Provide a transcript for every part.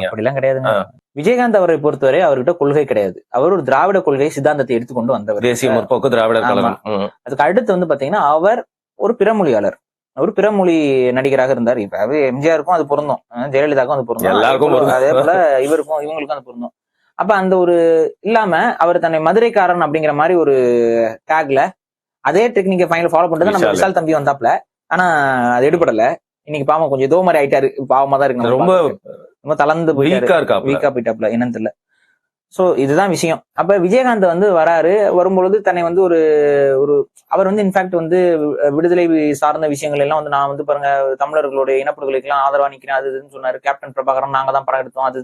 அப்படிலாம் கிடையாதுங்க. விஜயகாந்த் அவரை பொறுத்தவரை அவர்கிட்ட கொள்கை கிடையாது. அவர் ஒரு திராவிட கொள்கை சித்தாந்தத்தை எடுத்துக்கொண்டு வந்தவர். தேசிய முற்போக்கு திராவிடர் கழகம். அதுக்கு அடுத்து வந்து பாத்தீங்கன்னா அவர் ஒரு பிறமொழியாளர். ஒரு பிறமொழி நடிகராக இருந்தார். இப்ப எம்ஜிஆருக்கும் அது பொருந்தும், ஜெயலலிதாவுக்கும் அது பொருந்தும், எல்லாருக்கும் அதே போல இவங்களுக்கும் அது பொருந்தும். அப்ப அந்த ஒரு இல்லாம அவர் தன்னை மதுரைக்காரன் அப்படிங்கிற மாதிரி ஒரு டேக்ல அதே டெக்னிக்கை ஃபைனல் ஃபாலோ பண்ணிட்டு நம்ம விஷால் தம்பி வந்தாப்ல. ஆனா அது எடுபடல. இன்னைக்கு பாவம் கொஞ்சம் ஏதோ மாதிரி ஆயிட்டாரு. பாவமா தான் இருக்கு. ரொம்ப தளர்ந்து வீக்கா போயிட்டாப்ல, என்னன்னு தெரியல. சோ இதுதான் விஷயம். அப்ப விஜயகாந்த் வந்து வராரு. வரும்பொழுது தன்னை வந்து ஒரு அவர் வந்து இன்ஃபேக்ட் வந்து விடுதலை சார்ந்த விஷயங்கள் எல்லாம் வந்து நான் வந்து பாருங்க தமிழர்களுடைய இனப்படுகொலைக்கு எல்லாம் ஆதரவா நிக்கிறேன் அது இதுன்னு சொன்னாரு. கேப்டன் பிரபாகரன் நாங்க தான் படம் எடுத்தோம் அது.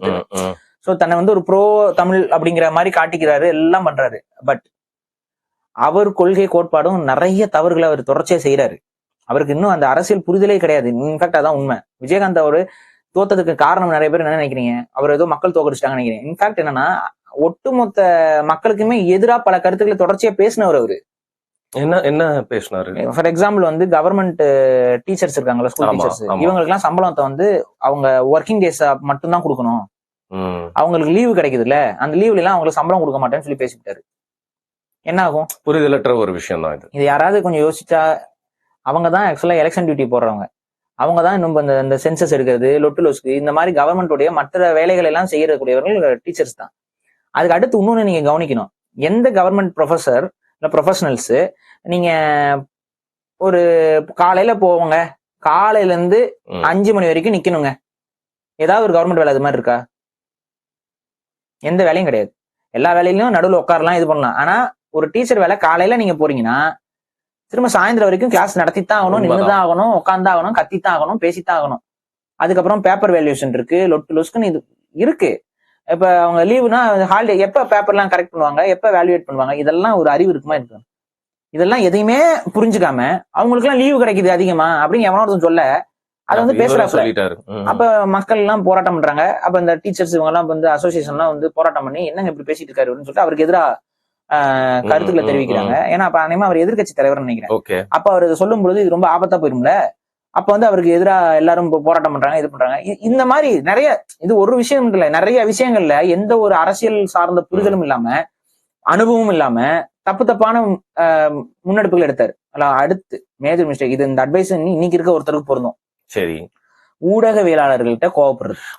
சோ தன்னை வந்து ஒரு ப்ரோ தமிழ் அப்படிங்கிற மாதிரி காட்டிக்கிறாரு, எல்லாம் பண்றாரு. பட் அவர் கொள்கை கோட்பாடும் நிறைய தவறுகளை அவர் தொடர்ச்சியா செய்யறாரு. அவருக்கு இன்னும் அந்த அரசியல் புரிதலே கிடையாது. இன்ஃபேக்ட் அதான் உண்மை. விஜயகாந்த் அவரு தோத்ததுக்கு காரணம் நிறைய பேர் என்ன நினைக்கிறீங்க, அவர் ஏதோ மக்கள் தோக்கடிச்சிட்டாங்க நினைக்கிறேன். இன்ஃபேக்ட் என்னன்னா ஒட்டுமொத்த மக்களுக்குமே எதிரா பல கருத்துக்களை தொடர்ச்சியா பேசினவர் அவரு. என்ன பேசினாரு? ஃபார் எக்ஸாம்பிள் வந்து கவர்மெண்ட் டீச்சர்ஸ் இருக்காங்களா, ஸ்கூல் டீச்சர்ஸ், இவங்களுக்கு எல்லாம் சம்பளத்தை வந்து அவங்க ஒர்க்கிங் டேஸ் மட்டும் தான் கொடுக்கணும், அவங்களுக்கு லீவு கிடைக்குதுல்ல, அந்த லீவ்ல எல்லாம் அவங்களுக்கு சம்பளம் கொடுக்க மாட்டேன்னு சொல்லி பேசிட்டாரு. என்ன ஆகும்? புரிதலற்ற ஒரு விஷயம் தான் இது. யாராவது கொஞ்சம் யோசிச்சா, அவங்க தான் ஆக்சுவலா எலெக்ஷன் டியூட்டி போடுறவங்க, அவங்க தான் இன்னும் இந்த சென்சஸ் எடுக்கிறது, லொட்டு லொஸ்க்கு இந்த மாதிரி கவர்மெண்டோடைய மற்ற வேலைகள் எல்லாம் செய்யக்கூடியவர்கள் டீச்சர்ஸ் தான். அதுக்கு அடுத்து இன்னொன்னு நீங்க கவனிக்கணும். எந்த கவர்மெண்ட் ப்ரொஃபசர் இல்ல ப்ரொஃபஷனல்ஸ் நீங்க ஒரு காலையில போவாங்க, காலையில இருந்து 5 மணி வரைக்கும் நிக்கணுங்க, ஏதாவது ஒரு கவர்மெண்ட் வேலை அது மாதிரி இருக்கா? எந்த வேலையும் கிடையாது. எல்லா வேலையிலும் நடுவில் உட்காரலாம், இது பண்ணலாம். ஆனா ஒரு டீச்சர் வேலை காலையில நீங்க போறீங்கன்னா திரும்ப சாயந்தரம் வரைக்கும் கிளாஸ் நடத்தித்தான் ஆகணும், நின்றுதான் ஆகணும், உட்கார்ந்தான் ஆகணும், கத்தித்தான் ஆகணும், பேசித்தான் ஆகணும். அதுக்கப்புறம் பேப்பர் வேல்யூஷன் இருக்கு, லொட்டு லொஸ்க்குன்னு இது இருக்கு. இப்ப அவங்க லீவுனா ஹாலிடே எப்ப பேப்பர்லாம் கரெக்ட் பண்ணுவாங்க, எப்ப வேல்யூவேட் பண்ணுவாங்க, இதெல்லாம் ஒரு அறிவு இருக்குமா இருக்கு? இதெல்லாம் எதையுமே புரிஞ்சுக்காம அவங்களுக்கு எல்லாம் லீவு கிடைக்குது அதிகமா அப்படின்னு எவனோ சொல்ல அதை வந்து பேசுறாங்க. அப்ப மக்கள் எல்லாம் போராட்டம் பண்றாங்க. அப்ப இந்த டீச்சர்ஸ் இவங்க எல்லாம் வந்து அசோசியேஷன் எல்லாம் வந்து போராட்டம் பண்ணி என்னங்க இப்படி பேசிட்டு இருக்காரு அப்படின்னு சொல்லிட்டு அவருக்கு எதிராக கருத்துக்களை தெரிவிக்கிறாங்க. ஏன்னா அப்ப அனைமா அவர் எதிர்கட்சி தலைவர் நினைக்கிறேன். அப்ப அவர் சொல்லும் பொழுது இது ரொம்ப ஆபத்தா போயிரும்ல. அப்ப வந்து அவருக்கு எதிராக எல்லாரும் போராட்டம் பண்றாங்க, இது பண்றாங்க. இந்த மாதிரி நிறைய, இது ஒரு விஷயம் இல்ல, நிறைய விஷயங்கள்ல எந்த ஒரு அரசியல் சார்ந்த புரிதலும் இல்லாம, அனுபவமும் இல்லாம தப்பான முன்னெடுப்புகள் எடுத்தாரு. அடுத்து மேஜர் மிஸ்டேக் இது. இந்த அட்வைஸ் இன்னைக்கு இருக்க ஒருத்தருக்கு பொருந்தும். சரி, ஊடகவியலாளர்கள்ட்ட கோவப்படுறது.